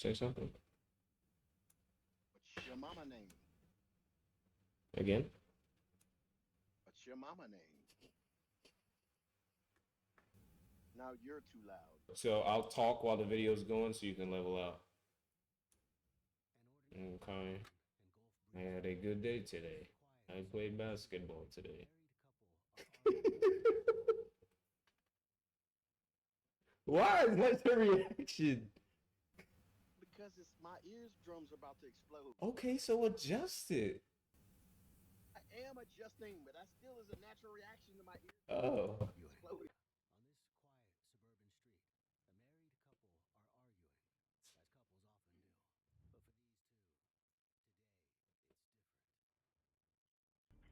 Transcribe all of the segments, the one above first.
Say something What's your mama name? again. What's your mama name? Now you're too loud. So I'll talk while the video's going, so you can level out. Okay. I had a good day today. I played basketball today. Why is that the reaction? Because it's my eardrums are about to explode. Okay, so adjust it. I am adjusting, but that still is a natural reaction to my eardrums Oh. exploding.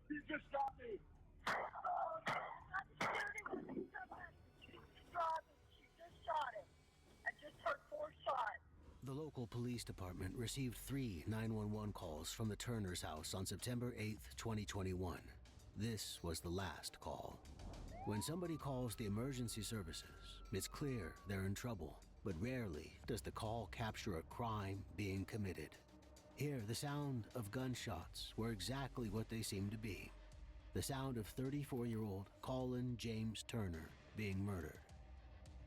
You just shot me! Oh, I'm shooting with somebody! She's driving. She just shot him. I just heard 4 shots. The local police department received 3 911 calls from the Turner's house on September 8th, 2021. This was the last call. When somebody calls the emergency services, it's clear they're in trouble, but rarely does the call capture a crime being committed. Here, the sound of gunshots were exactly what they seemed to be. The sound of 34-year-old Colin James Turner being murdered.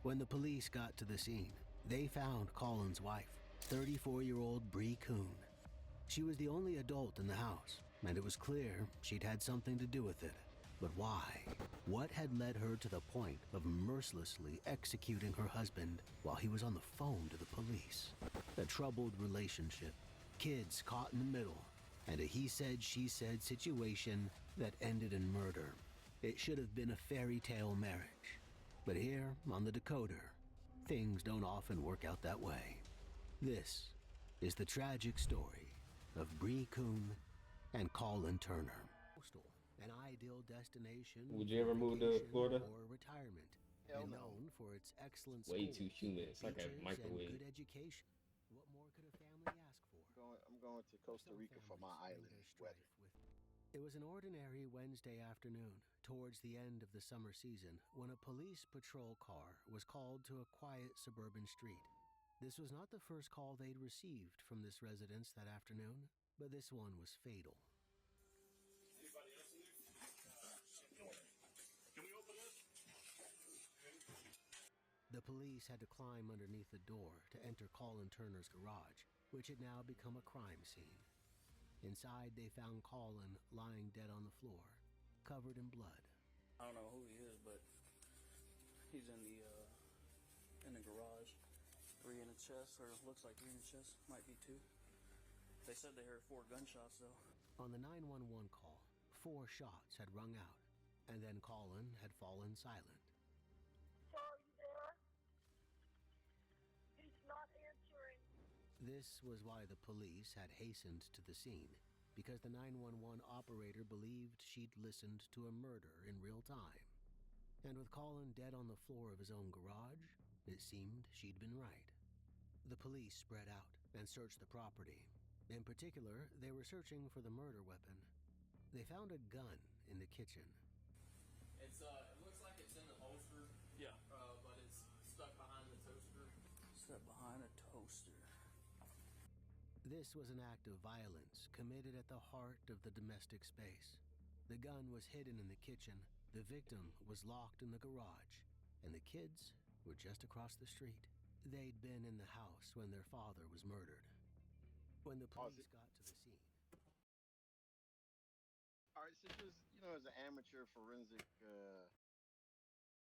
When the police got to the scene, they found Colin's wife, 34-year-old Bree Kuhn. She was the only adult in the house, and it was clear she'd had something to do with it. But why? What had led her to the point of mercilessly executing her husband while he was on the phone to the police? A troubled relationship, kids caught in the middle, and a he-said-she-said situation that ended in murder. It should have been a fairy tale marriage. But here, on the decoder, things don't often work out that way. This is the tragic story of Bree Kuhn and Colin Turner. Coastal, an ideal destination Would you ever for move to vacation Florida? or retirement, Hell and no. known for its excellent Way schools, too humid. It's like a beaches, and microwave. good education. What more could a family ask for? I'm going to Costa Some Rica for my families bring island their strife weather. with. It was an ordinary Wednesday afternoon, towards the end of the summer season, when a police patrol car was called to a quiet suburban street. This was not the first call they'd received from this residence that afternoon, but this one was fatal. The police had to climb underneath the door to enter Colin Turner's garage, which had now become a crime scene. Inside, they found Colin lying dead on the floor, covered in blood. I don't know who he is, but he's in the garage. 3 in the chest, or looks like 3 in the chest. Might be 2. They said they heard 4 gunshots though. On the 911 call, 4 shots had rung out, and then Colin had fallen silent. Sir, are you there? He's not answering. This was why the police had hastened to the scene, because the 911 operator believed she'd listened to a murder in real time. And with Colin dead on the floor of his own garage, it seemed she'd been right. The police spread out and searched the property. In particular, they were searching for the murder weapon. They found a gun in the kitchen. It looks like it's in the holster. Yeah. But it's stuck behind the toaster. Stuck behind a toaster. This was an act of violence committed at the heart of the domestic space. The gun was hidden in the kitchen, the victim was locked in the garage, and the kids were just across the street. They'd been in the house when their father was murdered. When the police got to the scene. All right, so just as an amateur forensic,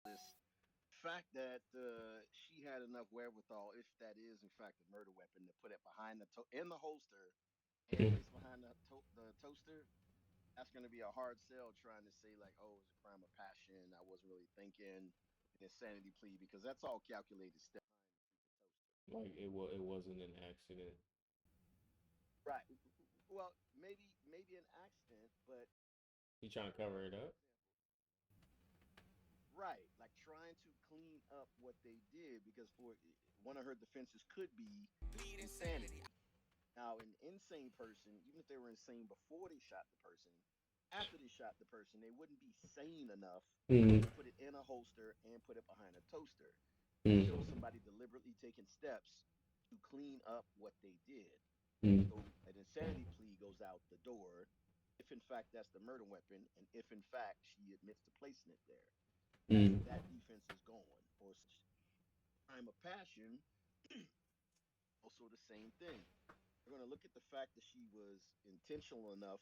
this fact that she had enough wherewithal, if that is in fact a murder weapon, to put it behind in the holster and place behind the toaster. That's going to be a hard sell trying to say like, oh, it was a crime of passion. I wasn't really thinking an insanity plea because that's all calculated steps. Like it wasn't an accident. Right. Well, maybe an accident, but You trying to cover it up? right, like trying to clean up what they did because for one of her defenses could be insanity. Now, an insane person, even if they were insane before they shot the person, after they shot the person, they wouldn't be sane enough Mm. to put it in a holster and put it behind a toaster. It Mm. shows somebody deliberately taking steps to clean up what they did. Mm. So an insanity plea goes out the door if in fact that's the murder weapon and if in fact she admits to placing it there. Mm. That defense is gone. Or crime of passion, also the same thing. We're going to look at the fact that she was intentional enough.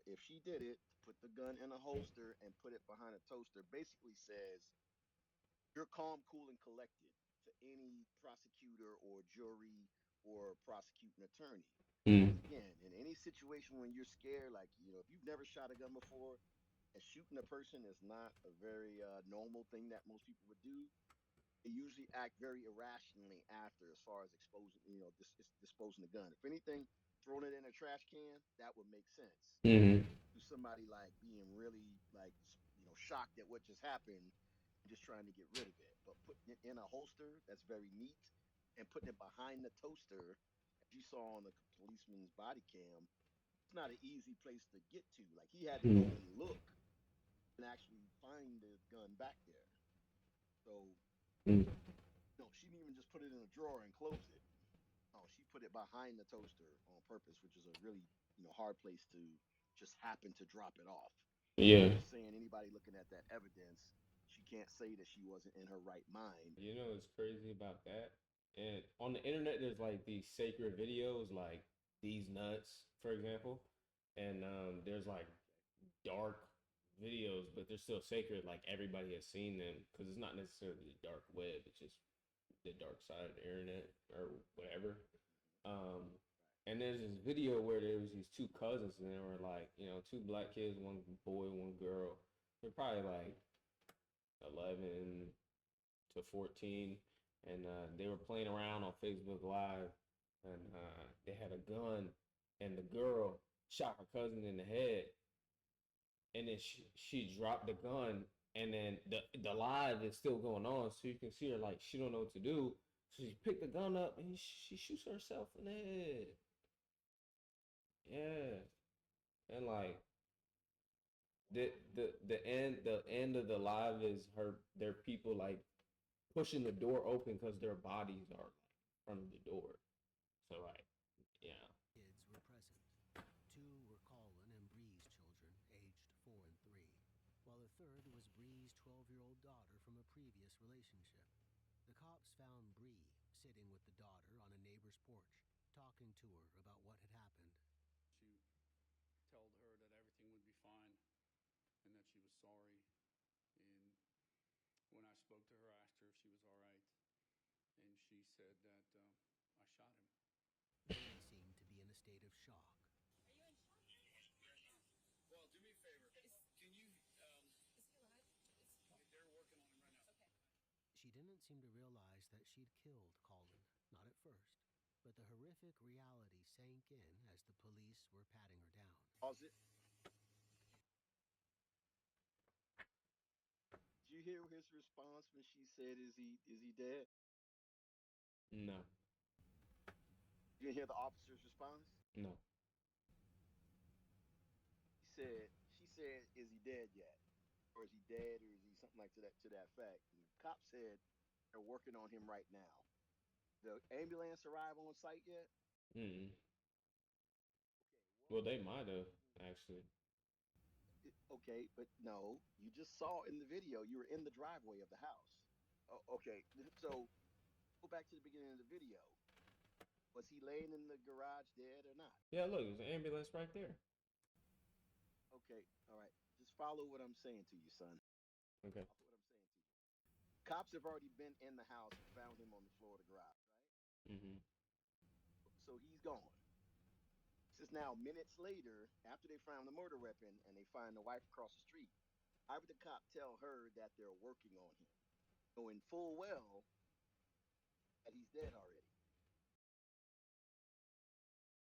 If she did it, to put the gun in a holster and put it behind a toaster, basically says you're calm, cool, and collected to any prosecutor or jury or prosecuting attorney. Mm. Again, in any situation when you're scared, like, if you've never shot a gun before, and shooting a person is not a very normal thing that most people would do, they usually act very irrationally after, as far as exposing, disposing the gun. If anything, throwing it in a trash can, that would make sense Mm. to somebody like being really like shocked at what just happened and just trying to get rid of it. But putting it in a holster, that's very neat, and putting it behind the toaster, as you saw on the policeman's body cam, it's not an easy place to get to. Like he had to go Mm. and look and actually find the gun back there. So Mm. no, she didn't even just put it in a drawer and close it. No, she put it behind the toaster on purpose, which is a really hard place to just happen to drop it off. Yeah. Just saying, anybody looking at that evidence, she can't say that she wasn't in her right mind. You know what's crazy about that? And on the internet, there's like these sacred videos, like these nuts, for example, and there's like dark videos, but they're still sacred. Like everybody has seen them because it's not necessarily the dark web; it's just the dark side of the internet or whatever. Um, and there's this video where there was these two cousins, and they were like, two black kids, one boy, one girl. They're probably like 11 to 14, and they were playing around on Facebook Live, and they had a gun, and the girl shot her cousin in the head, and then she dropped the gun, and then the live is still going on, so you can see her like she don't know what to do, so she picked the gun up and she shoots herself in the head. Yeah, and like the end of the live is her their people like pushing the door open because their bodies are like in front of the door. So like, yeah. Kids were present. Two were Colin and Bree's children, aged 4 and 3, while the third was Bree's 12-year-old daughter from a previous relationship. The cops found Bree sitting with the daughter on a neighbor's porch, talking to her about what had happened. She told her that everything would be fine and that she was sorry. And when I spoke to her, I asked her if she was all right, and she said that I shot him. Bree seemed to be in a state of shock. Well, do me a favor. Can you? They're working on him right now. She didn't seem to realize that she'd killed Colin, not at first, but the horrific reality sank in as the police were patting her down. Pause it. Did you hear his response when she said, "Is he dead?" No. You didn't hear the officer's response? No. She said, "Is he dead yet? Or is he dead? Or is he something like to that fact?" And the cop said, "They're working on him right now." The ambulance arrive on site yet? Mm. Okay, Well, they might have actually. okay, but no, you just saw in the video you were in the driveway of the house. Oh, okay, so go back to the beginning of the video. Was he laying in the garage dead or not? Yeah, look, there's an ambulance right there. Okay, all right. Just follow what I'm saying to you, son. Okay. Follow what I'm saying to you. Cops have already been in the house and found him on the floor of the garage, right? Mhm. So he's gone. This is now minutes later after they found the murder weapon and they find the wife across the street. How would the cop tell her that they're working on him, knowing full well that he's dead already?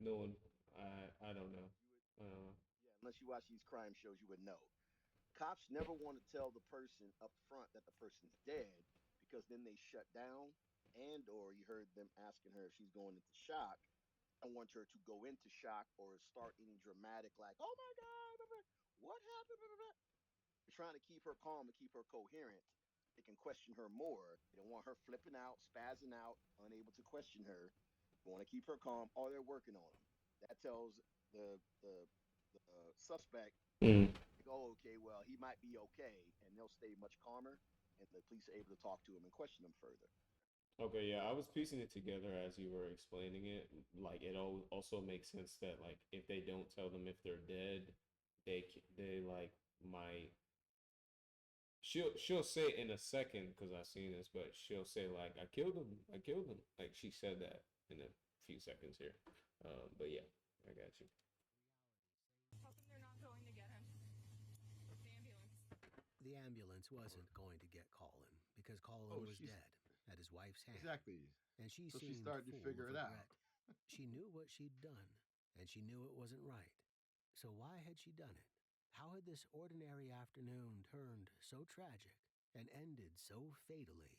No one. I don't know. Uh. Yeah, unless you watch these crime shows, you would know. Cops never want to tell the person up front that the person's dead because then they shut down, and or you heard them asking her if she's going into shock. I don't want her to go into shock or start any dramatic like, "Oh my God, what happened?" They're trying to keep her calm and keep her coherent they can question her more. They don't want her flipping out, spazzing out, unable to question her. They want to keep her calm, or they're working on him. That tells the the the suspect, Mm. like, oh, okay, well, he might be okay, and they'll stay much calmer, and the police are able to talk to him and question him further. Okay, yeah, I was piecing it together as you were explaining it. Like it also makes sense that like if they don't tell them if they're dead, they like might she'll say in a second because I've seen this, but she'll say like I killed him, like she said that in a few seconds here. But yeah, I got you. How come they're not going to get him? The ambulance. The ambulance wasn't going to get Colin because Colin Oh, was she's dead at his wife's hand, exactly. and she So she seemed started to full figure of it out. regret. She knew what she'd done, and she knew it wasn't right. So why had she done it? How had this ordinary afternoon turned so tragic and ended so fatally?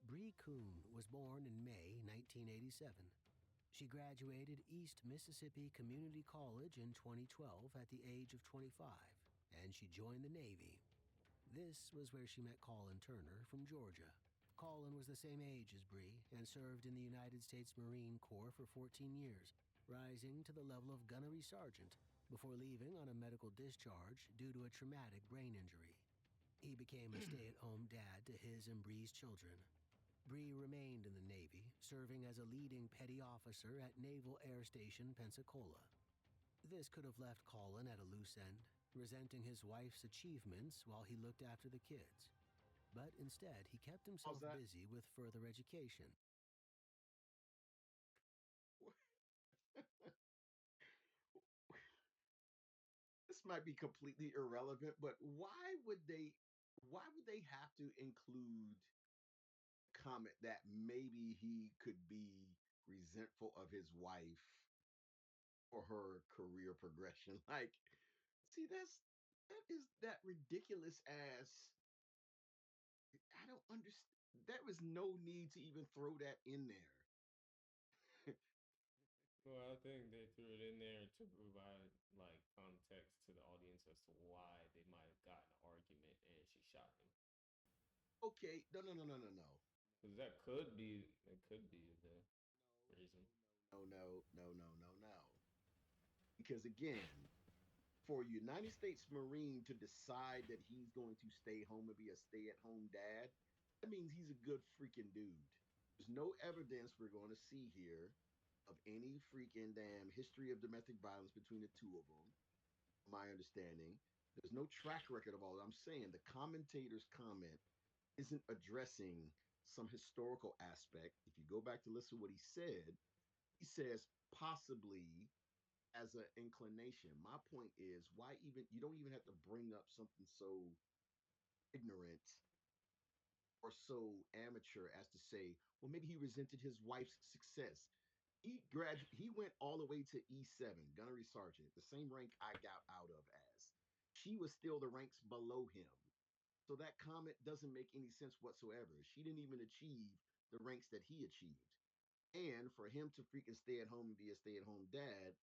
Bree Kuhn was born in May 1987. She graduated East Mississippi Community College in 2012 at the age of 25, and she joined the Navy. This was where she met Colin Turner from Georgia. Colin was the same age as Bree and served in the United States Marine Corps for 14 years, rising to the level of gunnery sergeant before leaving on a medical discharge due to a traumatic brain injury. He became a stay-at-home dad to his and Bree's children. Bree remained in the Navy, serving as a leading petty officer at Naval Air Station Pensacola. This could have left Colin at a loose end, resenting his wife's achievements while he looked after the kids. But instead, he kept How's himself that? busy with further education. This might be completely irrelevant, but why would they have to include comment that maybe he could be resentful of his wife for her career progression? Like, see, that ridiculous ass. I don't understand. There was no need to even throw that in there. Well, I think they threw it in there to provide like context to the audience as to why they might have gotten an argument and she shot him. Okay, no, no, no, no, no, no, Because that could be the reason. no, no, no, no, no, no. Because again, for a United States Marine to decide that he's going to stay home and be a stay-at-home dad, that means he's a good freaking dude. There's no evidence we're going to see here of any freaking damn history of domestic violence between the two of them. My understanding, there's no track record of all that. I'm saying the commentator's comment isn't addressing some historical aspect. If you go back to listen to what he says possibly as an inclination. My point is, why even you don't even have to bring up something so ignorant or so amateur as to say, well, maybe he resented his wife's success. He went all the way to E7, gunnery sergeant, the same rank I got out of as. She was still the ranks below him. So that comment doesn't make any sense whatsoever. She didn't even achieve the ranks that he achieved. And for him to freaking stay at home and be a stay at home dad,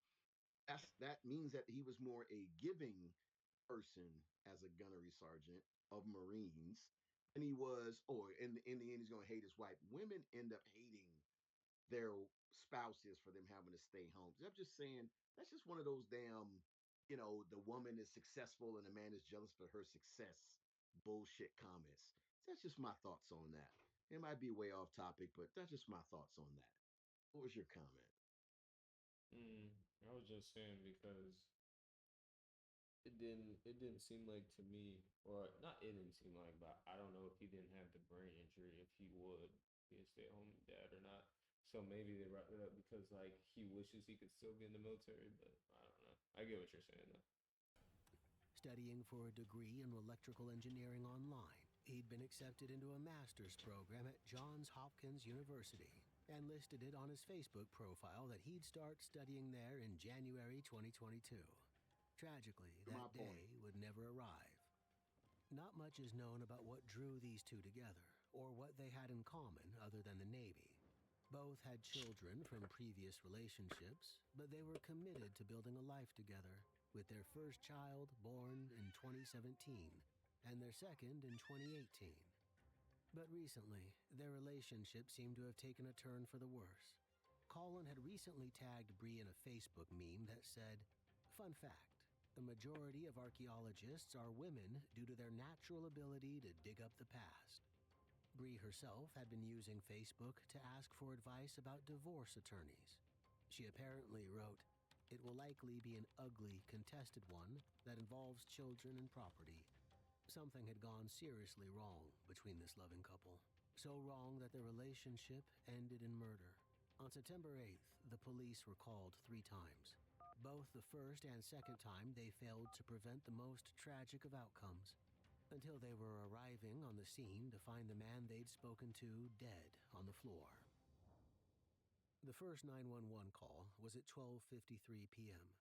that means that he was more a giving person as a gunnery sergeant of Marines than he was, or in the end, he's going to hate his wife. Women end up hating their spouses for them having to stay home. I'm just saying, that's just one of those damn, the woman is successful and the man is jealous for her success bullshit comments. So that's just my thoughts on that. It might be way off topic, but that's just my thoughts on that. What was your comment? Mm, I was just saying because it didn't seem like to me, or not it didn't seem like, but I don't know if he didn't have the brain injury if he would be a stay at home dad or not. So maybe they wrapped it up because like he wishes he could still be in the military, but I don't know. I get what you're saying though. Studying for a degree in electrical engineering online, he'd been accepted into a master's program at Johns Hopkins University and listed it on his Facebook profile that he'd start studying there in January 2022. Tragically, To my that point. day would never arrive. Not much is known about what drew these two together or what they had in common other than the Navy. Both had children from previous relationships, but they were committed to building a life together, with their first child born in 2017. and their second in 2018. But recently, their relationship seemed to have taken a turn for the worse. Colin had recently tagged Bree in a Facebook meme that said, "Fun fact, the majority of archaeologists are women due to their natural ability to dig up the past." Bree herself had been using Facebook to ask for advice about divorce attorneys. She apparently wrote, "It will likely be an ugly, contested one that involves children and property." Something had gone seriously wrong between this loving couple. So wrong that their relationship ended in murder. On September 8th, the police were called 3 times. Both the first and second time, they failed to prevent the most tragic of outcomes, until they were arriving on the scene to find the man they'd spoken to dead on the floor. The first 911 call was at 12:53 p.m.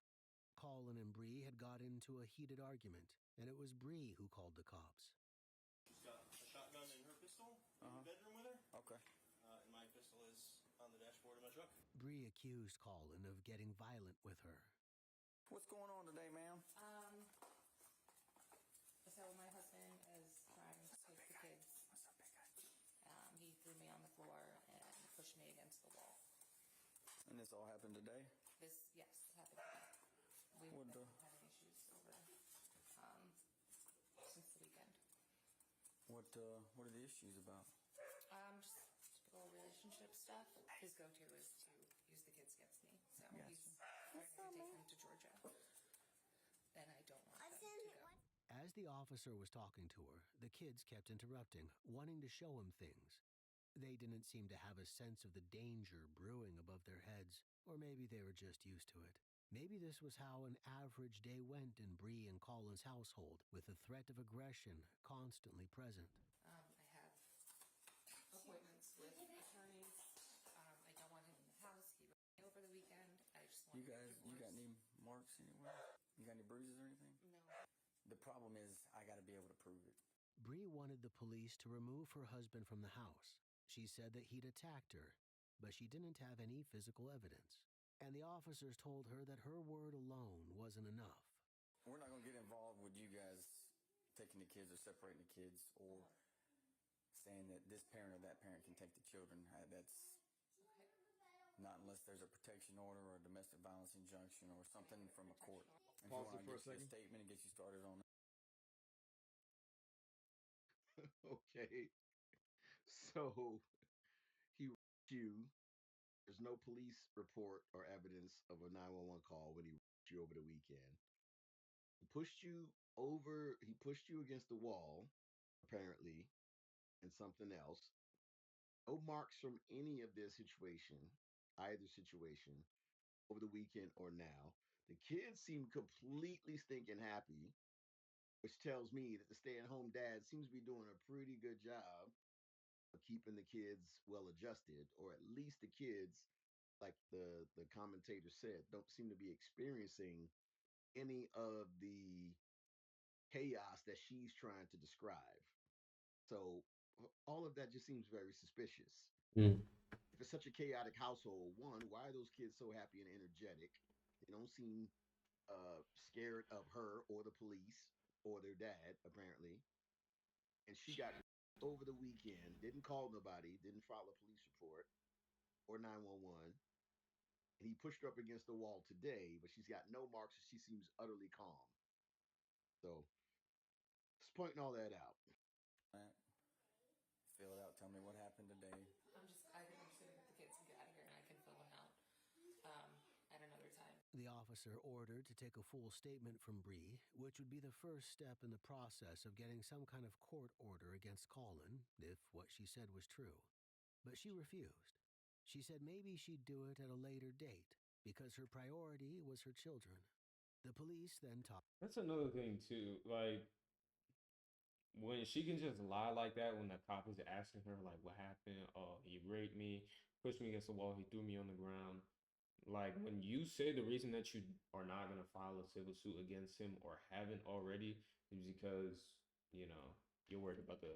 Colin and Bree had got into a heated argument, and it was Bree who called the cops. She's got a shotgun and her pistol in the bedroom with her. Okay. And my pistol is on the dashboard of my truck. Bree accused Colin of getting violent with her. What's going on today, ma'am? So my husband is trying to take the kids. What's up, big guy? He threw me on the floor and pushed me against the wall. And this all happened today? Yes, it happened today. We've What been the- having issues over since the weekend. What are the issues about? Just typical relationship stuff. His go-to is to use the kids against me. So Gotcha. he's trying to take them to Georgia. And I don't want them to go. As the officer was talking to her, the kids kept interrupting, wanting to show him things. They didn't seem to have a sense of the danger brewing above their heads, or maybe they were just used to it. Maybe this was how an average day went in Bree and Colin's household, with the threat of aggression constantly present. I have appointments with attorneys. I don't want him in the house. He wrote me over the weekend. I just want You got any marks anywhere? You got any bruises or anything? No. The problem is I got to be able to prove it. Bree wanted the police to remove her husband from the house. She said that he'd attacked her, but she didn't have any physical evidence. And the officers told her that her word alone wasn't enough. We're not going to get involved with you guys taking the kids or separating the kids or saying that this parent or that parent can take the children. That's not unless there's a protection order or a domestic violence injunction or something from a court. If you Pause want it to for a get you a second. statement and get you started on Okay. So he wrote you. There's no police report or evidence of a 911 call when he wrote you over the weekend. He pushed you over. He pushed you against the wall, apparently, and something else. No marks from any of this situation, either situation, over the weekend or now. The kids seem completely stinking happy, which tells me that the stay-at-home dad seems to be doing a pretty good job of keeping the kids well adjusted, or at least the kids, like the commentator said, don't seem to be experiencing any of the chaos that she's trying to describe. So all of that just seems very suspicious. Mm. If it's such a chaotic household, one, why are those kids so happy and energetic? They don't seem scared of her or the police or their dad, apparently. And she got over the weekend, didn't call nobody, didn't file a police report or 911. And he pushed her up against the wall today, but she's got no marks and she seems utterly calm. So just pointing all that out. that. Fill it out. Tell me what happened today. I think I'm just gonna get the kids and get out of here, and I can fill them out at another time. The officer ordered to take a full statement from Bree, which would be the first step in the process of getting some kind of court order against Colin, if what she said was true. But she refused. She said maybe she'd do it at a later date, because her priority was her children. The police then talked. That's another thing too. Like when she can just lie like that when the cop is asking her like what happened, oh he raped me, pushed me against the wall, he threw me on the ground. Like when you say the reason that you are not gonna file a civil suit against him or haven't already is because you're worried about the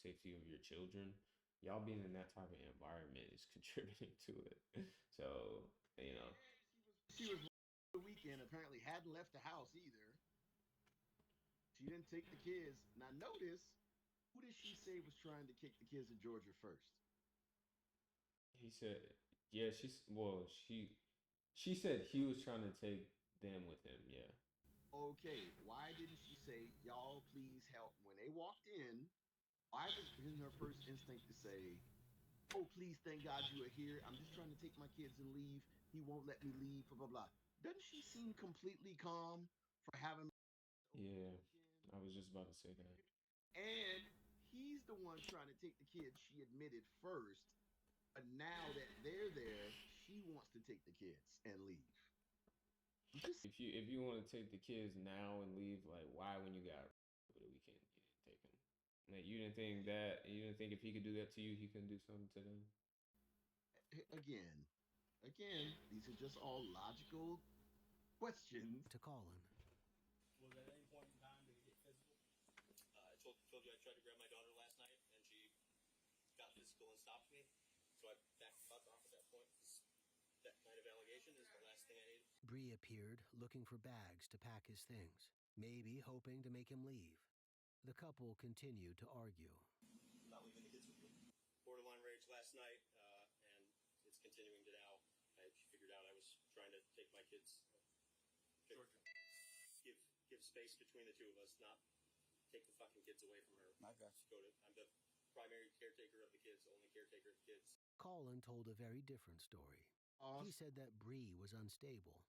safety of your children. Y'all being in that type of environment is contributing to it. So She was the weekend, apparently hadn't left the house either. She didn't take the kids. Now notice, who did she say was trying to kick the kids to Georgia first? He said, yeah, she said he was trying to take them with him. Yeah. Okay, why didn't she say, y'all please help? When they walked in, why wasn't her first instinct to say, oh, please, thank God you are here. I'm just trying to take my kids and leave. He won't let me leave, blah, blah, blah. Doesn't she seem completely calm for having Yeah. I was just about to say that. and he's the one trying to take the kids she admitted first, but now that they're there, she wants to take the kids and leave. Just If you want to take the kids now and leave, like why when you got over the weekend you didn't take them? Like you didn't think if he could do that to you, he couldn't do something to them. again, these are just all logical questions. To Colin. Was at any point in time did it get physical? I told you I tried to grab my daughter last night, and she got physical and stopped me. So I backed the fuck off at that point. That kind of allegation is the last thing I need. Bree appeared, looking for bags to pack his things, maybe hoping to make him leave. The couple continued to argue. I'm not leaving the kids with you. Borderline rage last night, and it's continuing to now. She figured out I was trying to take my kids. Georgia. Give space between the two of us, not take the fucking kids away from her. I got you. I'm the primary caretaker of the kids, only caretaker of the kids. Colin told a very different story. He said that Bree was unstable.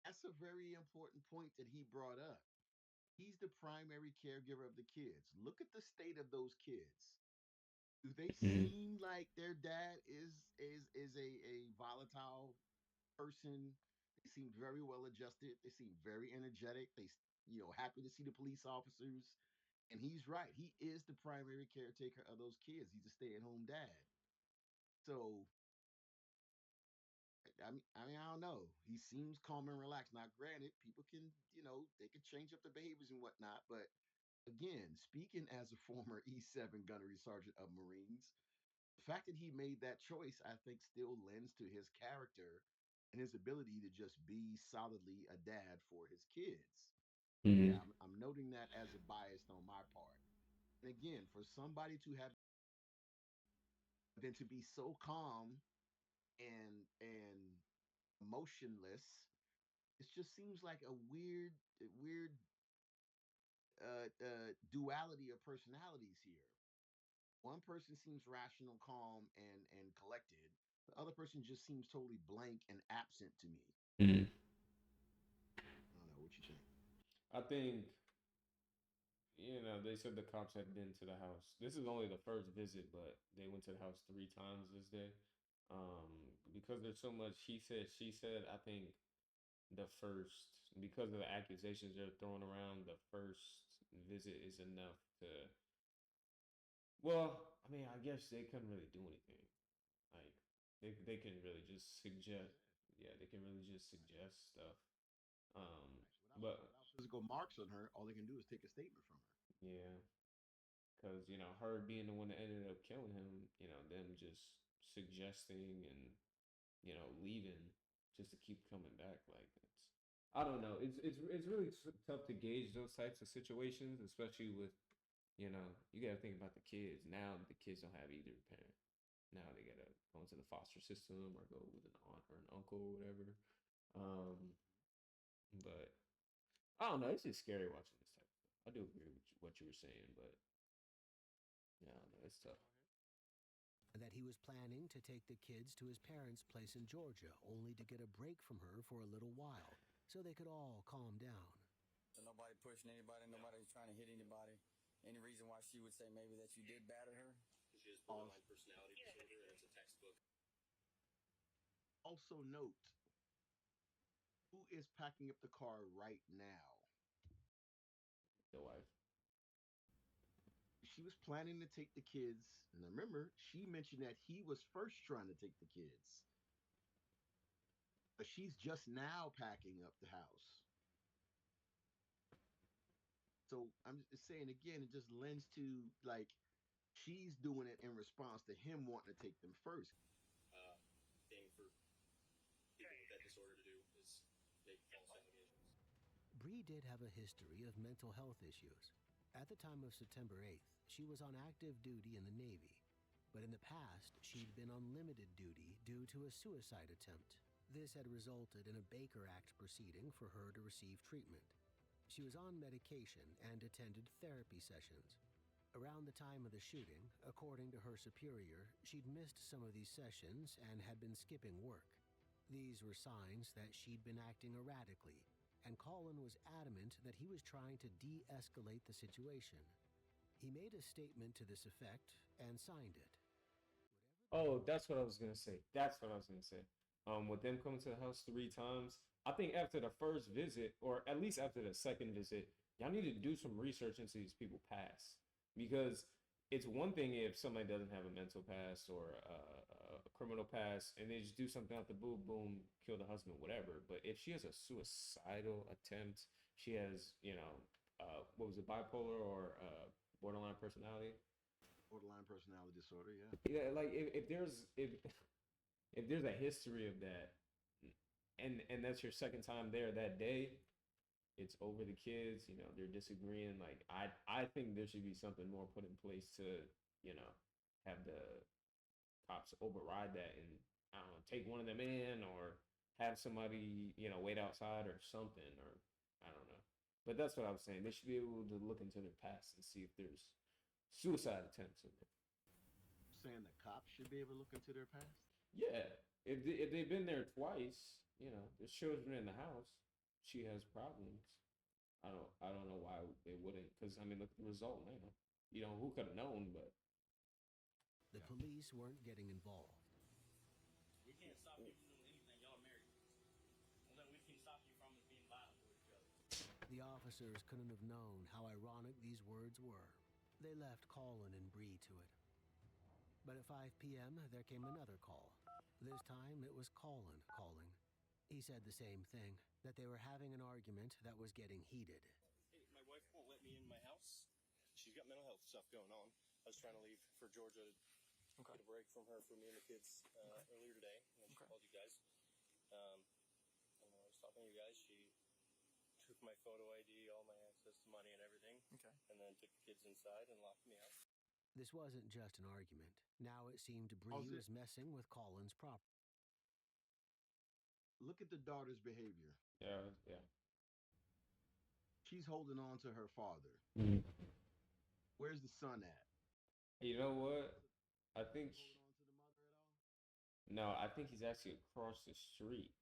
That's a very important point that he brought up. He's the primary caregiver of the kids. Look at the state of those kids. Do they seem like their dad is a volatile person? They seem very well adjusted. They seem very energetic. They happy to see the police officers. And he's right. He is the primary caretaker of those kids. He's a stay-at-home dad. So I don't know. He seems calm and relaxed. Now, granted, people can, they can change up the behaviors and whatnot. But again, speaking as a former E7 gunnery sergeant of Marines, the fact that he made that choice, I think, still lends to his character and his ability to just be solidly a dad for his kids. Mm-hmm. Yeah, I'm noting that as a bias on my part. And again, for somebody to have then to be so calm and emotionless, it just seems like a weird duality of personalities here. One person seems rational, calm, and collected. The other person just seems totally blank and absent to me. Mm-hmm. I don't know what you think. I think they said the cops had been to the house. This is only the first visit, but they went to the house 3 times this day. Because there's so much he said, she said. I think the first, because of the accusations they're throwing around, the first visit is enough to. Well, I mean, I guess they couldn't really do anything. Like they can really just suggest. Yeah, they can really just suggest stuff. Um, but Without physical marks on her, all they can do is take a statement from her. yeah, because her being the one that ended up killing him, them just suggesting and leaving just to keep coming back, like it's. I don't know. It's really tough to gauge those types of situations, especially with you got to think about the kids. Now the kids don't have either parent. Now they gotta go into the foster system or go with an aunt or an uncle or whatever. Um, but I don't know. It's just scary watching this type of stuff. I do agree with what you were saying, but yeah, I don't know. It's tough. That he was planning to take the kids to his parents' place in Georgia, only to get a break from her for a little while, so they could all calm down. So nobody pushing anybody, nobody trying to hit anybody. Any reason why she would say maybe that you did batter her? She has borderline personality disorder, and it's a textbook. Also note, who is packing up the car right now? The wife. She was planning to take the kids. And remember, she mentioned that he was first trying to take the kids. But she's just now packing up the house. So I'm just saying again, it just lends to like she's doing it in response to him wanting to take them first. Thing for people with that disorder to do is make false allegations. Bree did have a history of mental health issues. At the time of September 8th, she was on active duty in the Navy, but in the past, she'd been on limited duty due to a suicide attempt. This had resulted in a Baker Act proceeding for her to receive treatment. She was on medication and attended therapy sessions. Around the time of the shooting, according to her superior, she'd missed some of these sessions and had been skipping work. These were signs that she'd been acting erratically, and Colin was adamant that he was trying to de-escalate the situation. He made a statement to this effect and signed it. Oh, that's what I was gonna say. That's what I was gonna say. With them coming to the house 3 times, I think after the first visit, or at least after the second visit, y'all need to do some research into these people past, because it's one thing if somebody doesn't have a mental past or a criminal past, and they just do something out the blue, boom, kill the husband, whatever. But if she has a suicidal attempt, she has, what was it, bipolar or borderline personality? Borderline personality disorder, yeah. Yeah, like if there's a history of that, and that's your second time there that day, it's over the kids. They're disagreeing. Like I think there should be something more put in place to have the cops override that and I don't know, take one of them in or have somebody wait outside or something or I don't know. But that's what I was saying. They should be able to look into their past and see if there's suicide attempts in there. Saying the cops should be able to look into their past. Yeah, if they've been there twice, there's children in the house. She has problems. I don't know why they wouldn't. Because I mean, look at the result now. Who could have known? But The police weren't getting involved. We can't stop you from doing anything. Y'all are married. Only we can stop you from is being violent with each other. The officers couldn't have known how ironic these words were. They left Colin and Bree to it. But at 5 p.m., there came another call. This time, it was Colin calling. He said the same thing, that they were having an argument that was getting heated. Hey, my wife won't let me in my house. She's got mental health stuff going on. I was trying to leave for Georgia to get a break from her for me and the kids earlier today. And then she called you guys. And when I was talking to you guys, she took my photo ID, all my access to money and everything. Okay. And then took the kids inside and locked me out. This wasn't just an argument. Now it seemed Bree was messing with Colin's property. Look at the daughter's behavior. yeah. She's holding on to her father. Mm-hmm. Where's the son at? You know what? I think. Hold on to the mother at all? No, I think he's actually across the street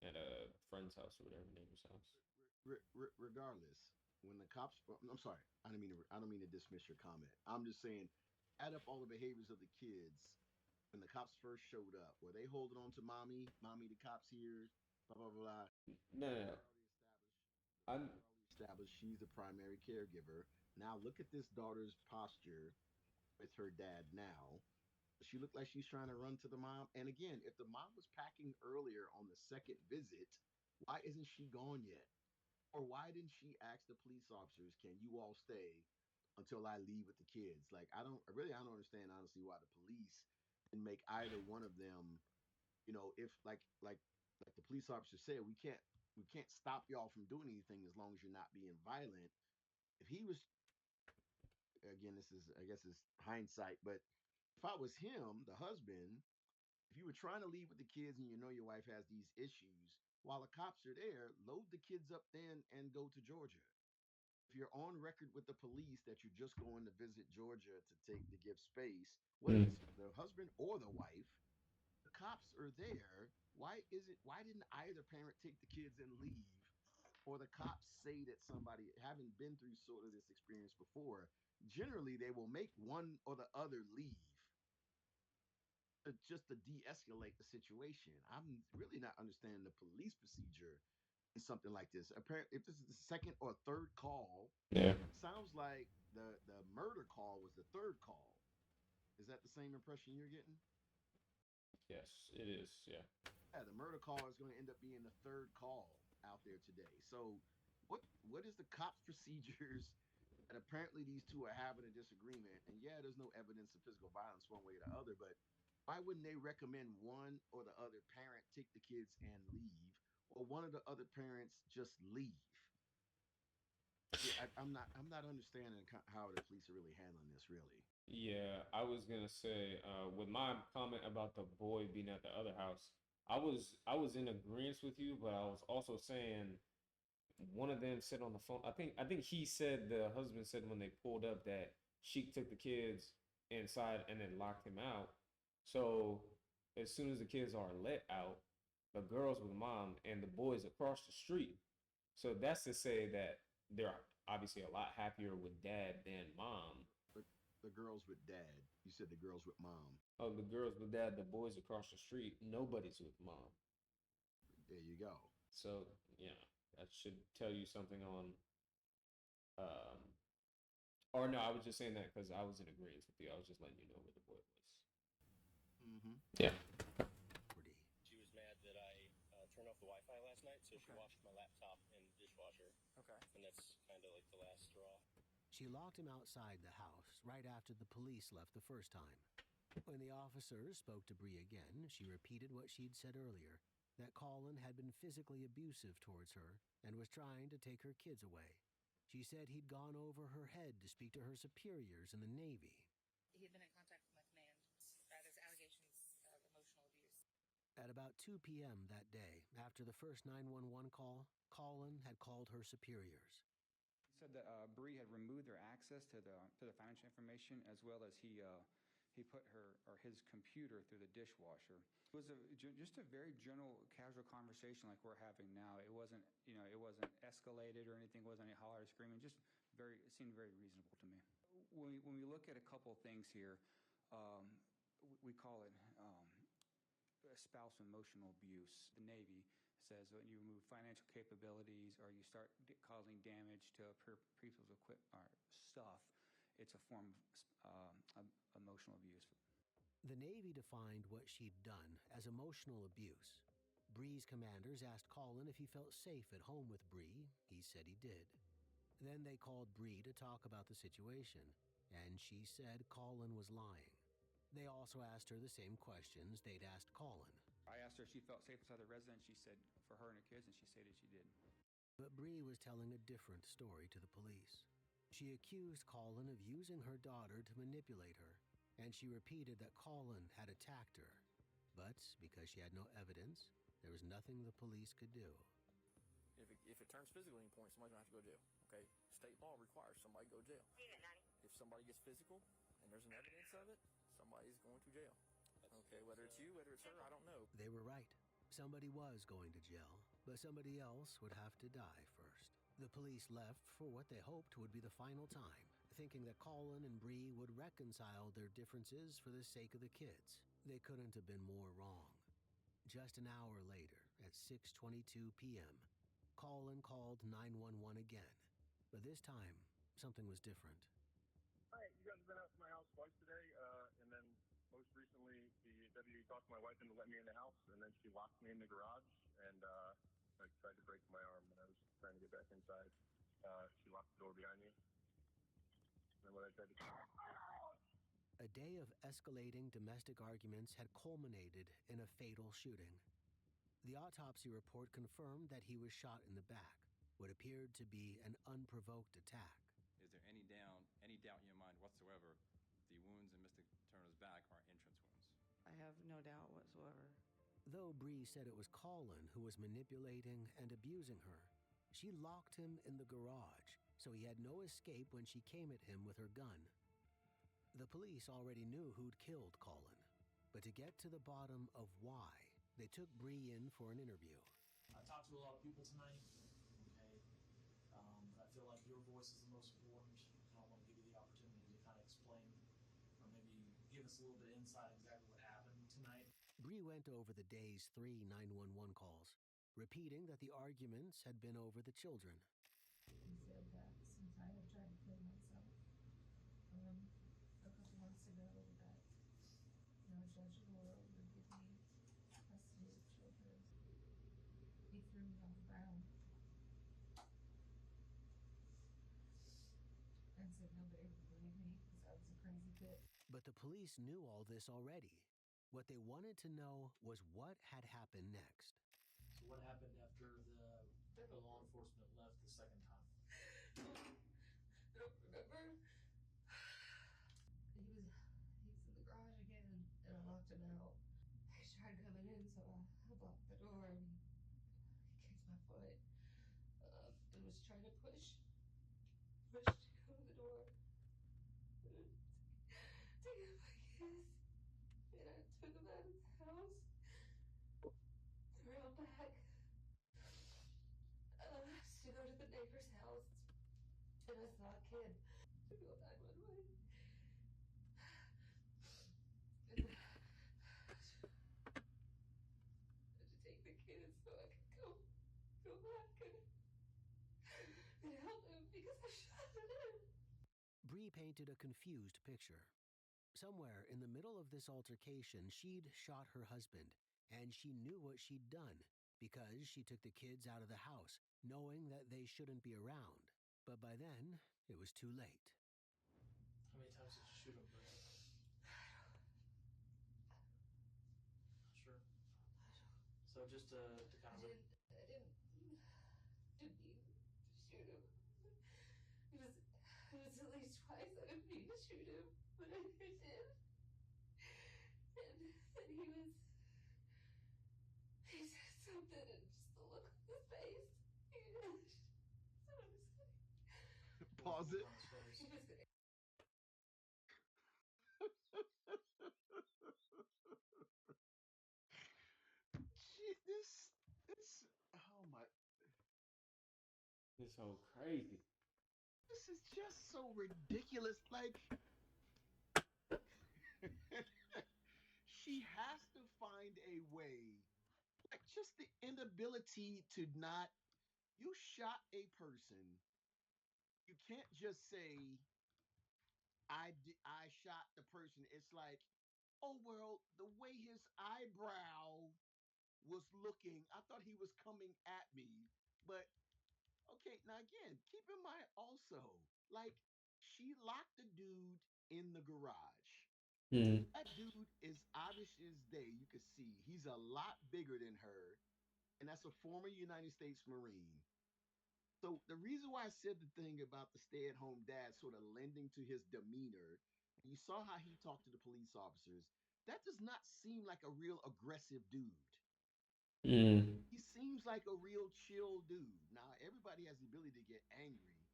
at a friend's house or whatever, neighbor's house. Regardless, when the cops, I'm sorry, I don't mean to dismiss your comment. I'm just saying, add up all the behaviors of the kids when the cops first showed up. Were they holding on to mommy? Mommy, the cops here. Blah blah blah. No, no, no. I'm. Established she's the primary caregiver. Now look at this daughter's posture with her dad now. She looked like she's trying to run to the mom. And again, if the mom was packing earlier on the second visit, why isn't she gone yet? Or why didn't she ask the police officers, can you all stay until I leave with the kids? Like, I don't understand honestly why the police didn't make either one of them, if like the police officer said, we can't stop y'all from doing anything as long as you're not being violent. If he was, again, this is, I guess, it's hindsight, but if I was him, the husband, if you were trying to leave with the kids and you know your wife has these issues, while the cops are there, load the kids up then and go to Georgia. If you're on record with the police that you're just going to visit Georgia to give space, whether it's the husband or the wife, the cops are there. Why didn't either parent take the kids and leave? Or the cops say that somebody, having been through sort of this experience before, generally they will make one or the other leave just to de-escalate the situation. I'm really not understanding the police procedure in something like this. Apparently, if this is the second or third call, Yeah. sounds like the murder call was the third call. Is that the same impression you're getting? Yes, it is. Yeah. Yeah, the murder call is going to end up being the third call out there today. So, what is the cops' procedures? And apparently, these two are having a disagreement. And yeah, there's no evidence of physical violence one way or the other. But why wouldn't they recommend one or the other parent take the kids and leave, or one of the other parents just leave? Yeah, I'm not understanding how the police are really handling this. Really, Yeah, I was gonna say, with my comment about the boy being at the other house, I was in agreement with you, but I was also saying one of them said on the phone. I think he said the husband said when they pulled up that Sheik took the kids inside and then locked him out. So as soon as the kids are let out, the girls with mom and the boys across the street. So that's to say that they're obviously a lot happier with dad than mom. the, the girls with dad. You said the girls with mom. Oh, the girls with dad, the boys across the street, nobody's with mom. There you go. So yeah, that should tell you something on. Um, or no, I was just saying that because I was in agreement with you. I was just letting you know where the boy was. Mm-hmm. Yeah. She was mad that I turned off the Wi-Fi last night, so she Okay. washed my laptop and dishwasher, Okay. and that's kind of like the last straw. She locked him outside the house right after the police left the first time. When the officers spoke to Bree again, she repeated what she'd said earlier, that Colin had been physically abusive towards her and was trying to take her kids away. She said he'd gone over her head to speak to her superiors in the Navy. He had been in contact with my command. There's allegations of emotional abuse. At about 2 p.m. that day, after the first 911 call, Colin had called her superiors. He said that Bree had removed their access to the financial information, as well as he put her or his computer through the dishwasher. It was just a very general, casual conversation like we're having now. It wasn't escalated or anything. It wasn't any holler or screaming. Just it seemed very reasonable to me. When we look at a couple things here, um, we call it spouse emotional abuse. The Navy says when you remove financial capabilities or you start causing damage to people's equipment or stuff, it's a form of emotional abuse. The Navy defined what she'd done as emotional abuse. Bree's commanders asked Colin if he felt safe at home with Bree. He said he did. Then they called Bree to talk about the situation, and she said Colin was lying. They also asked her the same questions they'd asked Colin. I asked her if she felt safe inside the residence. She said for her and her kids, and she stated she did. But Bree was telling a different story to the police. She accused Colin of using her daughter to manipulate her, and she repeated that Colin had attacked her. But because she had no evidence, there was nothing the police could do. If it turns physical at any point, somebody's gonna have to go to jail. Okay, state law requires somebody to go to jail. If somebody gets physical and there's an evidence of it, somebody's going to jail. Okay, whether it's you, whether it's her, I don't know. They were right. Somebody was going to jail, but somebody else would have to die first. The police left for what they hoped would be the final time, thinking that Colin and Bree would reconcile their differences for the sake of the kids. They couldn't have been more wrong. Just an hour later, at 6:22 p.m., Colin called 911 again. But this time, something was different. Hi, you guys have been out to my house twice today, and then most recently, the deputy talked my wife into letting me in the house, and then she locked me in the garage, and I tried to break my arm when I was trying to get back inside. She locked the door behind me, and then when I tried to... A day of escalating domestic arguments had culminated in a fatal shooting. The autopsy report confirmed that he was shot in the back, what appeared to be an unprovoked attack. Is there any doubt in your mind whatsoever the wounds in Mr. Turner's back are entrance wounds? I have no doubt whatsoever. Though Bree said it was Colin who was manipulating and abusing her, she locked him in the garage, so he had no escape when she came at him with her gun. The police already knew who'd killed Colin, but to get to the bottom of why, they took Bree in for an interview. I talked to a lot of people tonight, okay, but I feel like your voice is the most important, and I want to give you the opportunity to kind of explain, or maybe give us a little bit of insight exactly what happened tonight. Bree went over the day's 3 911 calls, repeating that the arguments had been over the children. He said that since I had tried to kill myself a couple months ago, that no judge in the world would give me custody of children. He threw me on the ground and said nobody would believe me because I was a crazy bitch. But the police knew all this already. What they wanted to know was what had happened next. So what happened after the law enforcement left the second time? I don't remember. He's in the garage again, and I locked him out. He tried coming in, so I blocked the door, and he kicked my foot. And was trying to push to go to the door. To get my kids. And I took him out of the house, around back, to go to the neighbor's house. And I saw a kid to go 911. And to take the kids so I could go back and help him because I shot him. Bree painted a confused picture. Somewhere in the middle of this altercation, she'd shot her husband, and she knew what she'd done because she took the kids out of the house, knowing that they shouldn't be around. But by then, it was too late. How many times did you shoot him, Bree? Not sure. So just to kind of. I didn't mean to shoot him. It was at least twice. I didn't mean to shoot him, but I did. And he said something, and just the look on his face. So I was Pause it. on his face. He was gonna. Gee, this, oh my, It's so crazy. this is just so ridiculous. Like, she has to find a way, like, just the inability to not, you shot a person. You can't just say, I shot the person. It's like, oh, well, the way his eyebrow was looking, I thought he was coming at me. But okay, now again, keep in mind also, like, she locked the dude in the garage. Mm. That dude is obvious as day. You can see he's a lot bigger than her, and that's a former United States Marine. So the reason why I said the thing about the stay-at-home dad sort of lending to his demeanor, and you saw how he talked to the police officers, that does not seem like a real aggressive dude. Mm. He seems like a real chill dude. Now, everybody has the ability to get angry,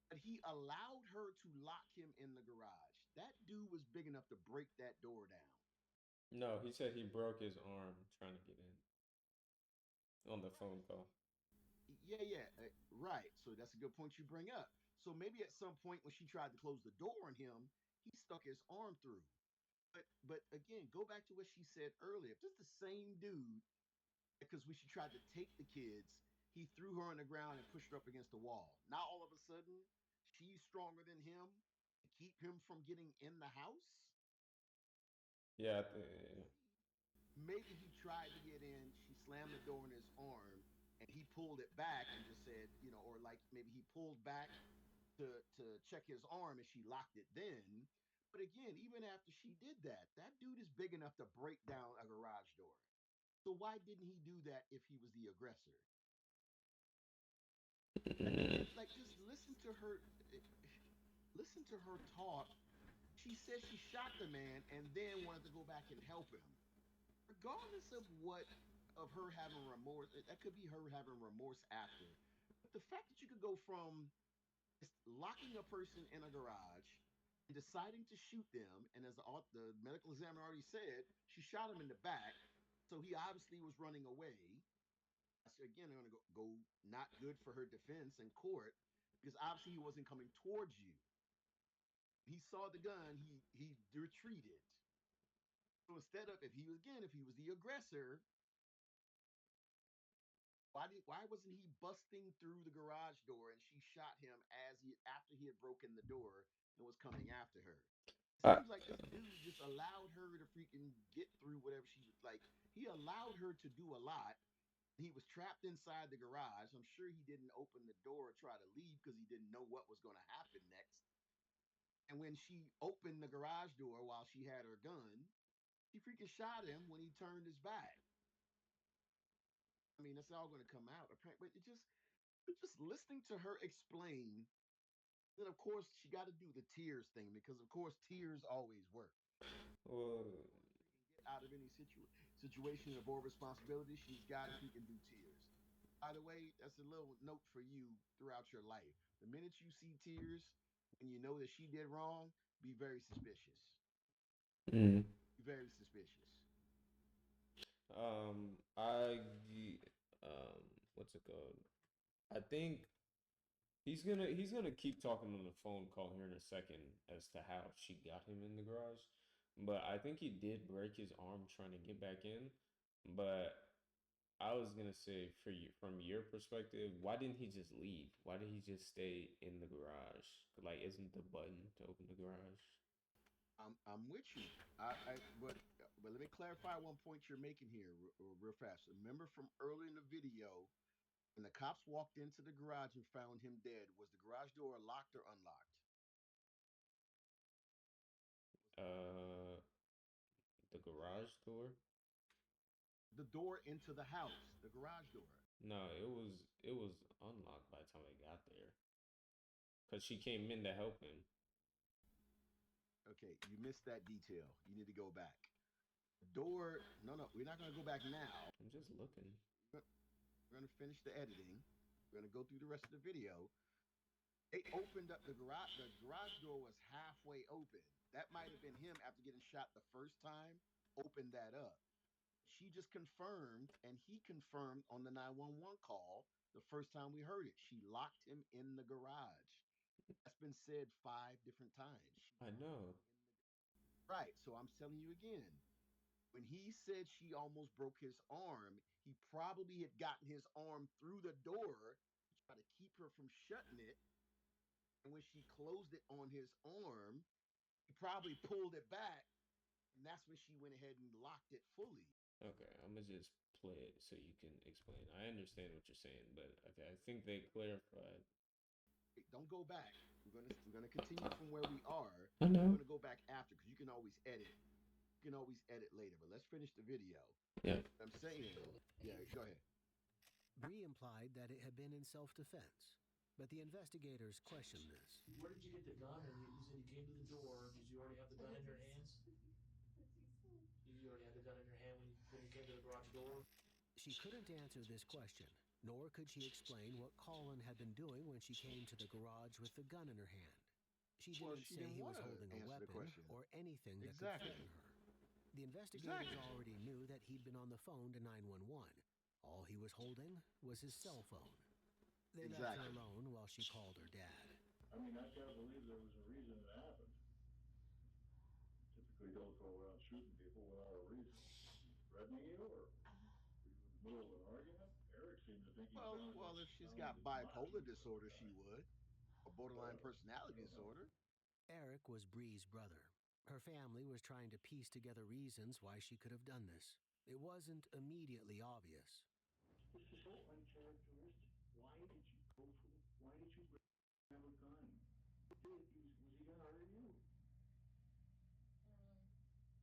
but he allowed her to lock him in the garage. That dude was big enough to break that door down. No, he said he broke his arm trying to get in on the phone call. Yeah, yeah, right. So that's a good point you bring up. So maybe at some point when she tried to close the door on him, he stuck his arm through. But again, go back to what she said earlier. If this is the same dude, because when she tried to take the kids, he threw her on the ground and pushed her up against the wall. Now all of a sudden, she's stronger than him to keep him from getting in the house. Yeah. Maybe he tried to get in, she slammed the door in his arm, and he pulled it back and just said, or like maybe he pulled back to check his arm and she locked it then. But again, even after she did that, that dude is big enough to break down a garage door. So why didn't he do that if he was the aggressor? Like just listen to her talk. She says she shot the man and then wanted to go back and help him. Regardless of what of her having remorse, that could be her having remorse after. But the fact that you could go from locking a person in a garage and deciding to shoot them, and as the medical examiner already said, she shot him in the back, so he obviously was running away. So again, they're going to go not good for her defense in court because obviously he wasn't coming towards you. He saw the gun, he retreated. So instead of if he was the aggressor, why wasn't he busting through the garage door and she shot him after he had broken the door and was coming after her? It I, seems like this dude just allowed her to freaking get through whatever she was like. He allowed her to do a lot. He was trapped inside the garage. I'm sure he didn't open the door or try to leave because he didn't know what was going to happen next. And when she opened the garage door while she had her gun, she freaking shot him when he turned his back. I mean, that's all going to come out. But just listening to her explain Then of course she got to do the tears thing because of course tears always work. Well, Get out of any situation and avoid responsibility, she's got to freaking do tears. By the way, that's a little note for you throughout your life. The minute you see tears and you know that she did wrong, be very suspicious. mm, Be very suspicious. I um, what's it called? I think he's gonna keep talking on the phone call here in a second as to how she got him in the garage. But I think he did break his arm trying to get back in. But I was gonna say for you from your perspective, why didn't he just leave? Why did he just stay in the garage? Like, isn't the button to open the garage? I'm with you. But let me clarify one point you're making here real fast. Remember from earlier in the video when the cops walked into the garage and found him dead, was the garage door locked or unlocked? Uh, the garage door? The door into the house, the garage door. No, it was unlocked by the time I got there. Cause she came in to help him. Okay, you missed that detail. You need to go back. The door. No, no, we're not going to go back now. I'm just looking. We're going to finish the editing. We're going to go through the rest of the video. They opened up the garage. The garage door was halfway open. That might have been him after getting shot the first time. Opened that up. She just confirmed, and he confirmed on the 911 call the first time we heard it. She locked him in the garage. That's been said 5 different times. I know. Right. So I'm telling you again. When he said she almost broke his arm, he probably had gotten his arm through the door to try to keep her from shutting it. And when she closed it on his arm, he probably pulled it back. And that's when she went ahead and locked it fully. Okay, I'm gonna just play it so you can explain. I understand what you're saying, but I think they clarified. Wait, don't go back. We're gonna continue from where we are. I We're know. gonna go back after because you can always edit. You can always edit later. But let's finish the video. Yeah. I'm saying, yeah, go ahead. Bree implied that it had been in self-defense, but the investigators questioned this. Where did you get the gun? And you said you came to the door. Did you already have the gun in your hands? You already had the gun in your hand when you came to the garage door? She couldn't answer this question, nor could she explain what Colin had been doing when she came to the garage with the gun in her hand. She Well, didn't she say didn't he want was to holding a answer the weapon question. or anything that could Exactly. threaten her. The investigators Exactly. already knew that he'd been on the phone to 911. All he was holding was his cell phone. They left her Exactly. alone while she called her dad. I mean, I gotta believe there was a reason it happened. Typically don't go around shooting people without a reason. Threatening you, or were you in the middle of an argument? Eric seemed to think he Well, if she's got sounded much bipolar into the disorder, she guy. would, or borderline I personality don't know. disorder. Eric was Bree's brother. Her family was trying to piece together reasons why she could have done this. It wasn't immediately obvious. This is so uncharacteristic. Why did you go for? Why did you grab a gun? Was he gonna hurt you?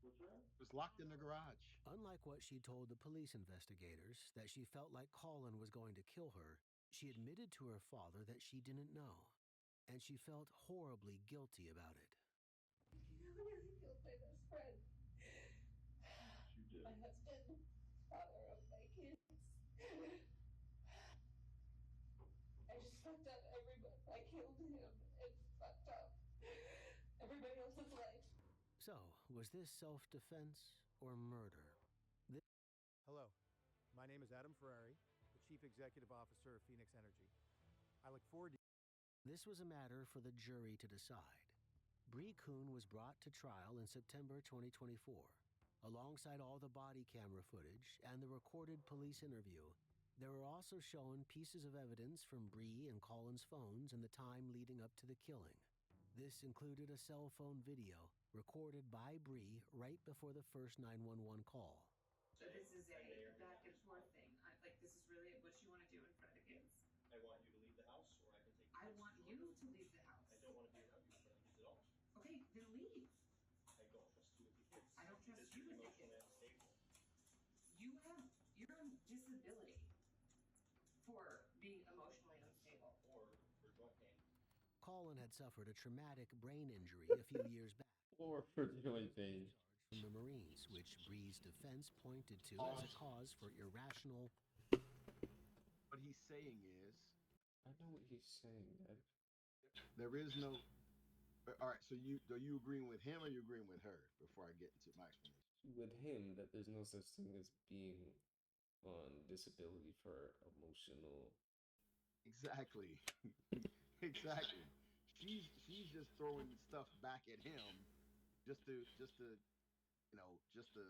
What's that? It was locked in the garage. Unlike what she told the police investigators, that she felt like Colin was going to kill her, she admitted to her father that she didn't know, and she felt horribly guilty about it. Because he killed my best friend. She did. My husband, father of my kids. I just fucked up everybody. I killed him and fucked up everybody else's life. So, was this self-defense or murder? Hello, my name is Adam Ferrari, the Chief Executive Officer of Phoenix Energy. I look forward to... This was a matter for the jury to decide. Bree Kuhn was brought to trial in September 2024. Alongside all the body camera footage and the recorded police interview, there were also shown pieces of evidence from Bree and Colin's phones in the time leading up to the killing. This included a cell phone video recorded by Bree right before the first 911 call. So this is a back and forth thing. Like, this is really what you want to do in front of the kids. I want you to leave the house, or I can take. I want you to leave the house. I don't want to be around you in front of the kids at all. Okay, then leave. I don't trust you with the kids. I don't trust This you is with the emotionally kids. unstable. You're on disability for being emotionally unstable. Or for joint pain. Colin had suffered a traumatic brain injury a few years back. Or for joint pain. From the Marines, which Bree's defense pointed to as a cause for irrational. What he's saying is, I know what he's saying. there is no. All right, so are you agreeing with him or you agreeing with her? Before I get into my explanation, With him, that there's no such thing as being on disability for emotional. exactly, exactly. She's just throwing stuff back at him, just to just to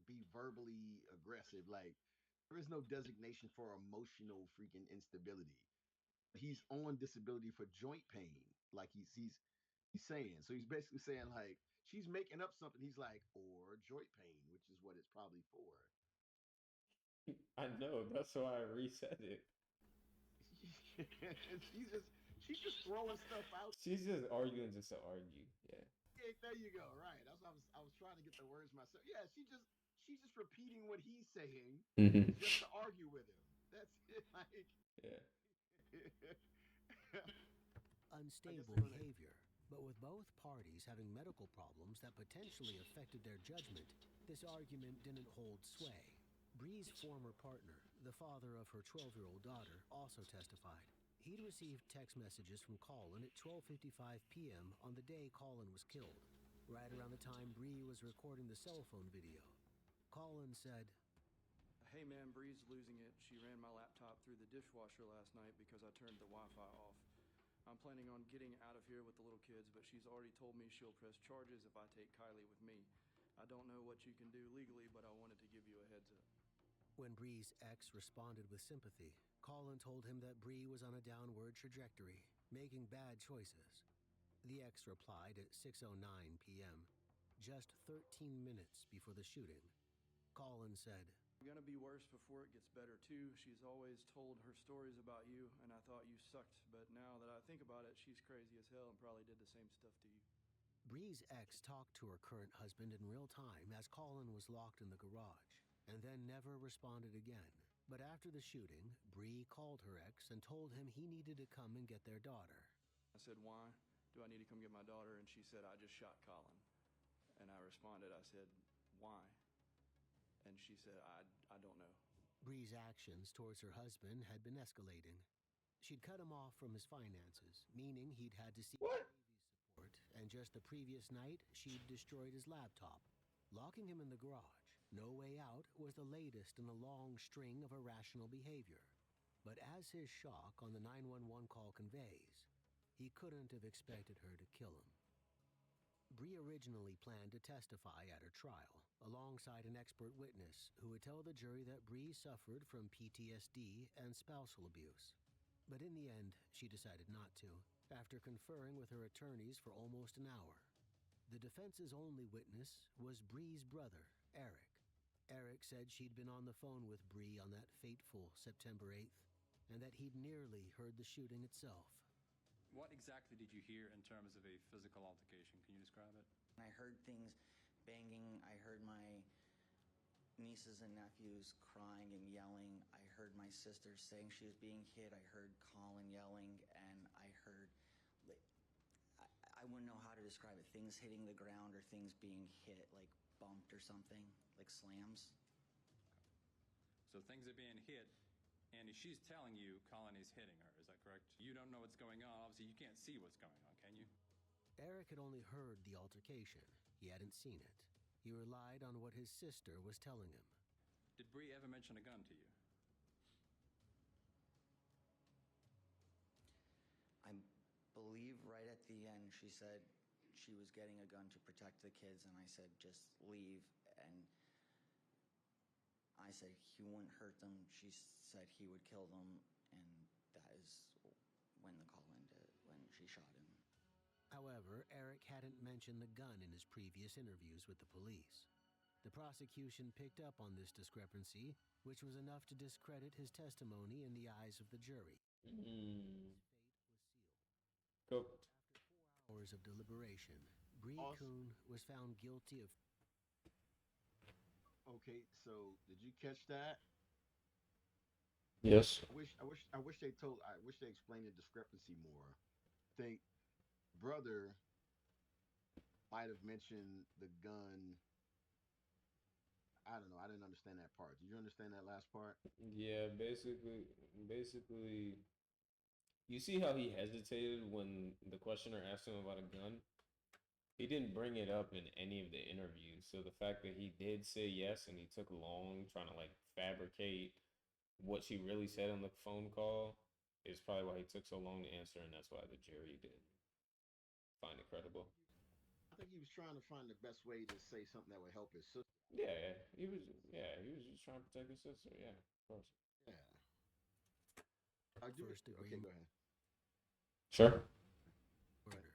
be verbally aggressive. Like there is no designation for emotional freaking instability. He's on disability for joint pain. Like he's saying. So he's basically saying like she's making up something. He's like, or joint pain, which is what it's probably for. I know, that's why I reset it. she's just throwing stuff out. She's just arguing just to argue. Yeah. Yeah, there you go. Right. That's what I was trying to get the words myself. Yeah, she's just repeating what he's saying Mm-hmm. just to argue with him. That's it. Like Yeah. Unstable behavior. But with both parties having medical problems that potentially affected their judgment, this argument didn't hold sway. Bree's former partner, the father of her 12-year-old daughter, also testified. He'd received text messages from Colin at 12:55 p.m. on the day Colin was killed, right around the time Bree was recording the cell phone video. Colin said, Hey man, Bree's losing it. She ran my laptop through the dishwasher last night because I turned the Wi-Fi off. I'm planning on getting out of here with the little kids, but she's already told me she'll press charges if I take Kylie with me. I don't know what you can do legally, but I wanted to give you a heads up. When Bree's ex responded with sympathy, Colin told him that Bree was on a downward trajectory, making bad choices. The ex replied at 6:09 p.m., just 13 minutes before the shooting. Colin said, It's gonna be worse before it gets better too. She's always told her stories about you, and I thought you sucked, but now that I think about it, she's crazy as hell and probably did the same stuff to you. Bree's ex talked to her current husband in real time as Colin was locked in the garage, and then never responded again. But after the shooting, Bree called her ex and told him he needed to come and get their daughter. I said, why do I need to come get my daughter? And she said, I just shot Colin. And I responded, I said, why? And she said, I don't know. Bree's actions towards her husband had been escalating. She'd cut him off from his finances, meaning he'd had to seek What? support, and just the previous night, she'd destroyed his laptop, locking him in the garage. No way out was the latest in a long string of irrational behavior. But as his shock on the 911 call conveys, he couldn't have expected her to kill him. Bree originally planned to testify at her trial, alongside an expert witness who would tell the jury that Bree suffered from PTSD and spousal abuse. But in the end, she decided not to, after conferring with her attorneys for almost an hour. The defense's only witness was Bree's brother, Eric. Eric said she'd been on the phone with Bree on that fateful September 8th, and that he'd nearly heard the shooting itself. What exactly did you hear in terms of a physical altercation? Can you describe it? I heard things banging. I heard my nieces and nephews crying and yelling. I heard my sister saying she was being hit. I heard Colin yelling, and I heard, I wouldn't know how to describe it, things hitting the ground or things being hit, like bumped or something, like slams. So things are being hit, and she's telling you Colin is hitting her. Is that correct? You don't know what's going on. Obviously, you can't see what's going on, can you? Eric had only heard the altercation. He hadn't seen it. He relied on what his sister was telling him. Did Bree ever mention a gun to you? I believe right at the end she said she was getting a gun to protect the kids, and I said, just leave. And I said he wouldn't hurt them. She said he would kill them, and that is when the call ended, when she shot him. However, Eric hadn't mentioned the gun in his previous interviews with the police. The prosecution picked up on this discrepancy, which was enough to discredit his testimony in the eyes of the jury. Cooked. After 4 hours of deliberation, Bree Kuhn was found guilty of... Okay, so did you catch that? Yes. I wish they explained the discrepancy more. I think brother might have mentioned the gun. I don't know. I didn't understand that part. Did you understand that last part? Yeah, basically, you see how he hesitated when the questioner asked him about a gun? He didn't bring it up in any of the interviews. So the fact that he did say yes and he took long trying to like fabricate what she really said on the phone call is probably why he took so long to answer, and that's why the jury didn't find it credible. I think he was trying to find the best way to say something that would help his sister. Yeah, he was. Yeah, he was just trying to protect his sister. Yeah, of course. Yeah. Do it. First degree Okay, go ahead. Sure. murder.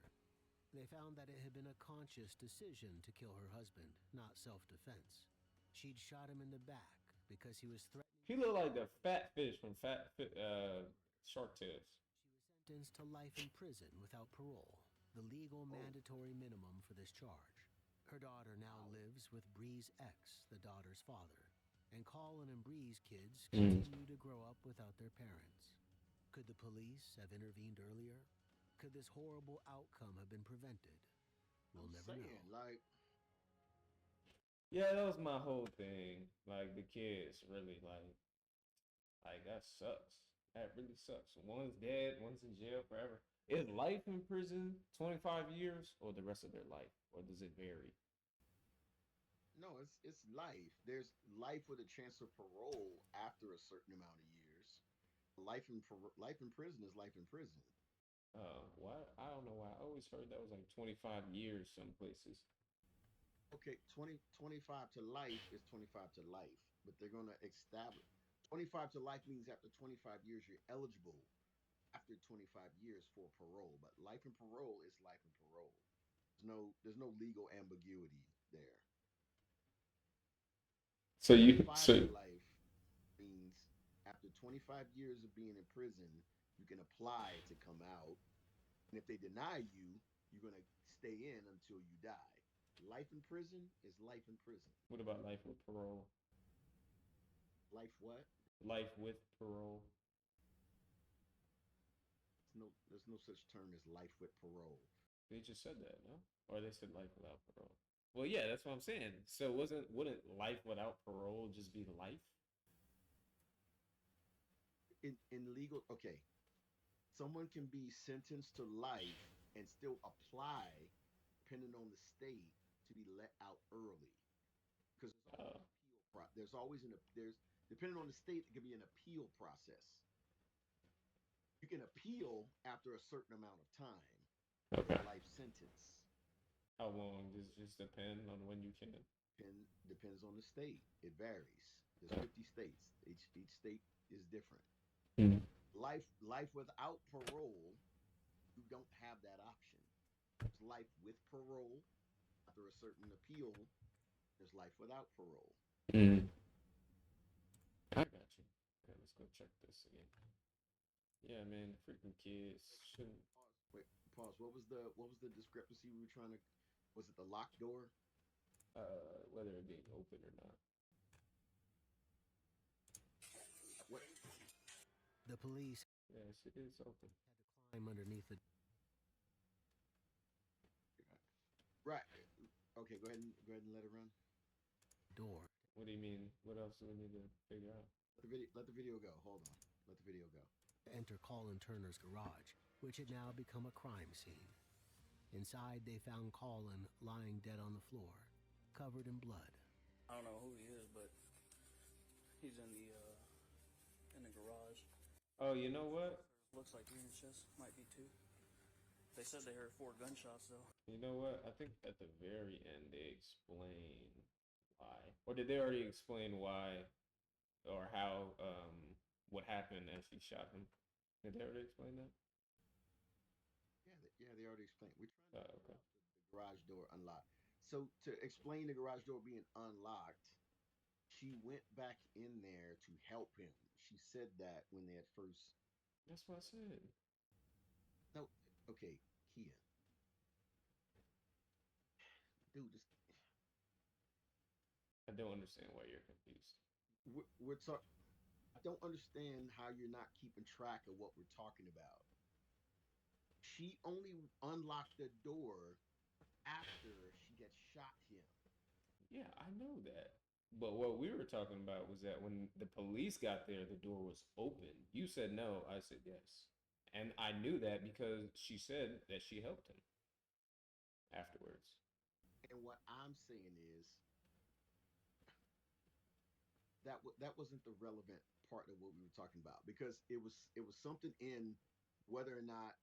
They found that it had been a conscious decision to kill her husband, not self-defense. She'd shot him in the back because he was threatening. He looked like the fat fish from Shark Tales. She was sentenced to life in prison without parole, the legal mandatory minimum for this charge. Her daughter now lives with Bree's ex, the daughter's father, and Colin and Bree's kids continue to grow up without their parents. Could the police have intervened earlier? Could this horrible outcome have been prevented? We'll never know. Yeah, that was my whole thing. Like the kids really like that sucks. That really sucks. One's dead, one's in jail forever. Is life in prison 25 years or the rest of their life? Or does it vary? No, it's life. There's life with a chance of parole after a certain amount of years. Life in prison is life in prison. Why? I don't know why. I always heard that was like 25 years some places. Okay, 25 to life is 25 to life, but they're going to establish 25 to life means after 25 years you're eligible after 25 years for parole, but life and parole is life and parole. There's no legal ambiguity there. So you 25 so to life means after 25 years of being in prison, you can apply to come out. And if they deny you, you're going to stay in until you die. Life in prison is life in prison. what about life with parole? Life what? Life with parole. There's no such term as life with parole. They just said that, no? Or they said life without parole. Well, yeah, that's what I'm saying. So wouldn't life without parole just be life? In legal, okay, someone can be sentenced to life and still apply, depending on the state, to be let out early. Because there's always an there's depending on the state, it could be an appeal process. You can appeal after a certain amount of time. Okay. Life sentence. How long? Does it just depend on when you can? Depends on the state. It varies. There's 50 states. Each state is different. Mm. Life without parole, you don't have that option. There's life with parole. After a certain appeal, there's life without parole. Mm. I got you. Okay, let's go check this again. Yeah, man, freaking kids shouldn't. Wait, pause. What was the discrepancy we were trying to? Was it the locked door? Whether it being open or not. What? The police Yes, it is open. had to climb underneath the Right. Okay, go ahead and let it run. door. What do you mean? What else do we need to figure out? Let the video go. Hold on. Let the video go. Enter Colin Turner's garage, which had now become a crime scene. Inside, they found Colin lying dead on the floor, covered in blood. I don't know who he is, but he's in the garage. Oh, you know what? Looks like he in his chest. Might be two. They said they heard 4 gunshots though. You know what? I think at the very end they explain why, or did they already explain why, or how? What happened as he shot him? Did they already explain that? Yeah, they already explained. We're trying to Okay. the garage door unlocked. So to explain the garage door being unlocked, she went back in there to help him. She said that when they had first. That's what I said. No, okay, Kian. Dude, this. I don't understand why you're confused. We're talking. I don't understand how you're not keeping track of what we're talking about. she only unlocked the door after she had shot him. Yeah, I know that. But what we were talking about was that when the police got there, the door was open. You said no, I said yes. And I knew that because she said that she helped him afterwards. And what I'm saying is that wasn't the relevant part of what we were talking about, because it was something in whether or not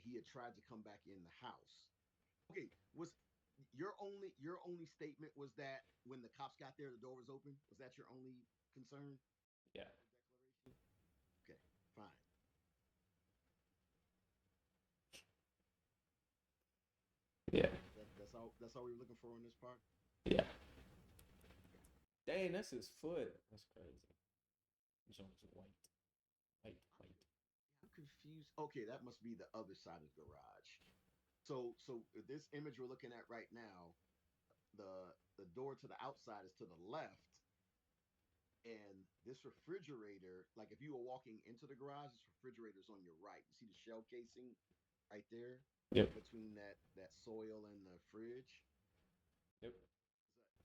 he had tried to come back in the house. Okay, was your only statement was that when the cops got there, the door was open? Was that your only concern? Yeah. Declaration? Okay, fine. Yeah. That's all we were looking for in this part. Yeah. Dang, that's his foot. That's crazy. Jones white. White, white. I'm confused. Okay, that must be the other side of the garage. So this image we're looking at right now, the door to the outside is to the left, and this refrigerator, like if you were walking into the garage, this refrigerator's on your right. You see the shell casing right there Yep. between that soil and the fridge. Yep.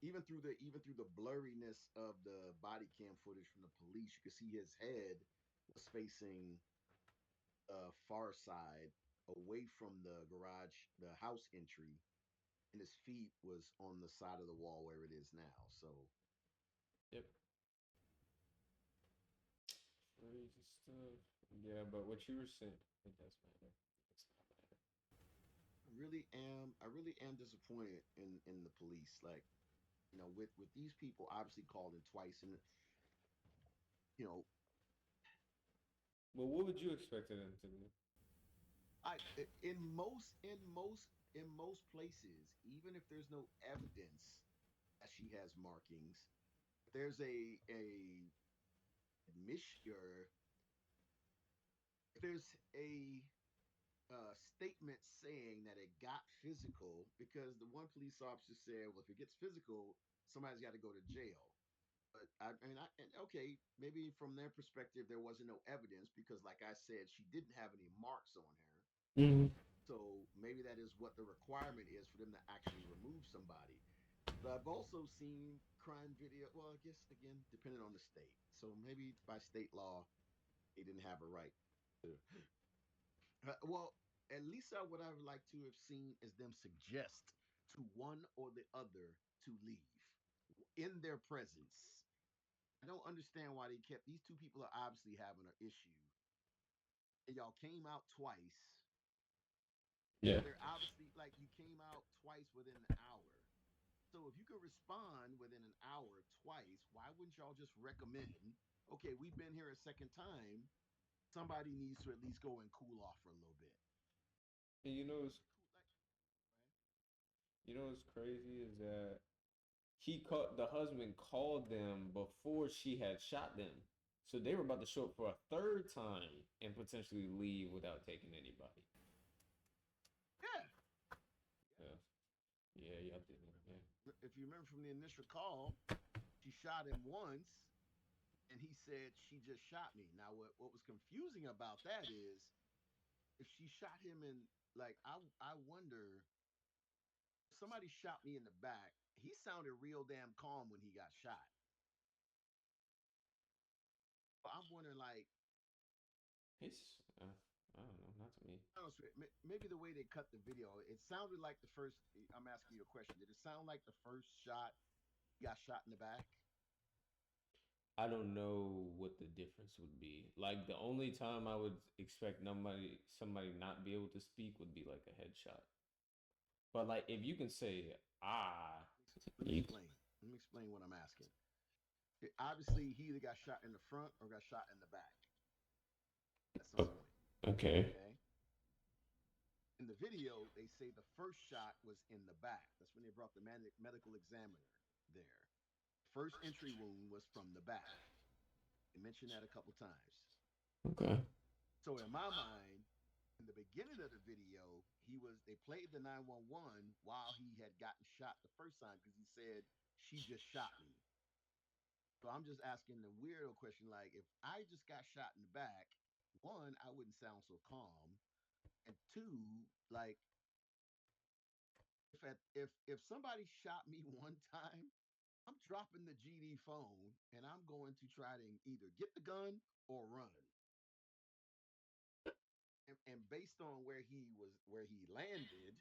Even through the blurriness of the body cam footage from the police, you could see his head was facing far side away from the garage, the house entry, and his feet was on the side of the wall where it is now. So Yep. Crazy stuff. Yeah, but what you were saying, it does matter. It's not matter. I really am disappointed in the police. Like, with these people obviously called in twice, and you know, Well, what would you expect of them to do? in most places, even if there's no evidence that she has markings, if there's a admission, or if there's a statement saying that it got physical, because the one police officer said, well, if it gets physical, somebody's got to go to jail. But and okay, maybe from their perspective, there wasn't no evidence because, like I said, she didn't have any marks on her. Mm-hmm. So maybe that is what the requirement is for them to actually remove somebody. But I've also seen crime video. Well, I guess again, depending on the state. So maybe by state law, they didn't have a right to. Well, at least what I would like to have seen is them suggest to one or the other to leave in their presence. I don't understand why they kept these two people are obviously having an issue. And y'all came out twice. Yeah. They're obviously like you came out twice within an hour. So if you could respond within an hour twice, why wouldn't y'all just recommend, okay, we've been here a second time. Somebody needs to at least go and cool off for a little bit. And Like, you know what's crazy is that the husband called them before she had shot them. So they were about to show up for a third time and potentially leave without taking anybody. yeah. Yeah. Yeah, y'all didn't. Yeah. If you remember from the initial call, she shot him once, and he said she just shot me. Now, what was confusing about that is if she shot him in, like, I wonder, somebody shot me in the back. He sounded real damn calm when he got shot. But I'm wondering, like, It's I don't know, not to me. maybe the way they cut the video, it sounded like the first. I'm asking you a question. Did it sound like the first shot he got shot in the back? I don't know what the difference would be. Like the only time I would expect somebody not be able to speak would be like a headshot. But like if you can say ah, Let me you, explain. Let me explain what I'm asking. Obviously, he either got shot in the front or got shot in the back at some point. okay, Okay. In the video, they say the first shot was in the back. That's when they brought the medical examiner there. First entry wound was from the back. They mentioned that a couple times. okay, So in my mind, in the beginning of the video, they played the 911 while he had gotten shot the first time because he said she just shot me. So I'm just asking the weirdo question, like if I just got shot in the back, one, I wouldn't sound so calm. And two, like if somebody shot me one time, I'm dropping the GD phone and I'm going to try to either get the gun or run. And based on where he landed,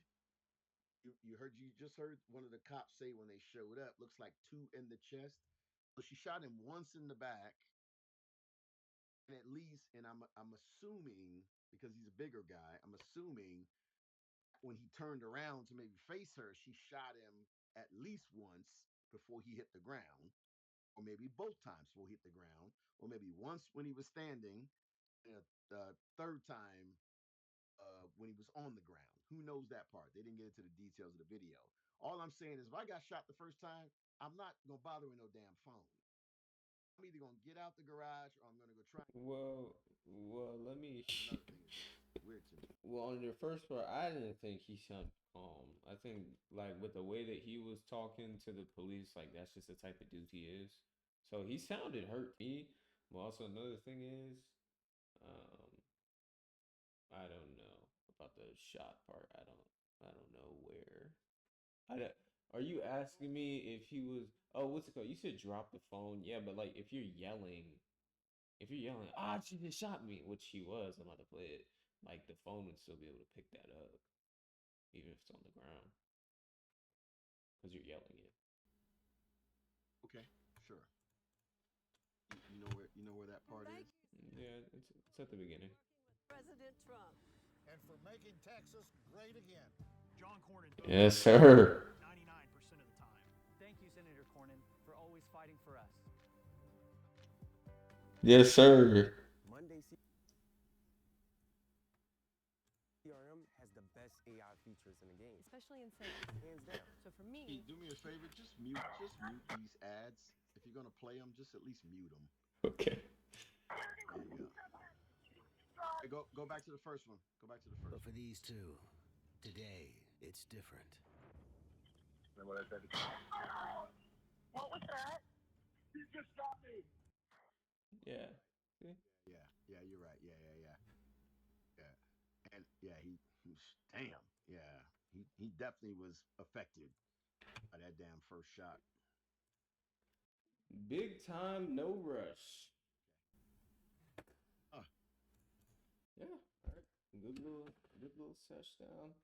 you just heard one of the cops say when they showed up, looks like two in the chest. So she shot him once in the back, and at least, and I'm assuming because he's a bigger guy, I'm assuming when he turned around to maybe face her, she shot him at least once before he hit the ground, or maybe both times before he hit the ground, or maybe once when he was standing, and a third time when he was on the ground. Who knows that part? They didn't get into the details of the video. All I'm saying is, if I got shot the first time, I'm not gonna bother with no damn phone. I'm either gonna get out the garage or I'm gonna go try. Well, let me. Another thing is just weird to me. Well, on your first part, I didn't think he sounded calm. I think like with the way that he was talking to the police, like that's just the type of dude he is. So he sounded hurt to me. But also another thing is, um, I don't know about the shot part. I don't know where. I don't, are you asking me if he was? Oh, what's it called? You said drop the phone. Yeah, but like if you're yelling, ah, she just shot me, which she was. I'm about to play it. Like the phone would still be able to pick that up, even if it's on the ground, because you're yelling it. Okay, sure. You know where that part is. Yeah, it's at the beginning. President Trump. And for making Texas great again. John Cornyn. Yes, sir. 99% of the time. Thank you, Senator Cornyn, for always fighting for us. Yes, sir. Monday CRM has the best AI features in the game, especially in sales, hands down. So for me, Hey, do me a favor, just mute these ads. If you're gonna play them, just at least mute them. Okay. There you go. Hey, go back to the first one. Go back to the first. But for these two, today it's different. What was that? You just shot me. Yeah. See? Yeah, you're right. Yeah. And yeah, he damn. Yeah, he definitely was affected by that damn first shot. Big time, no rush. Uh, Yeah. All right. Good little sesh down.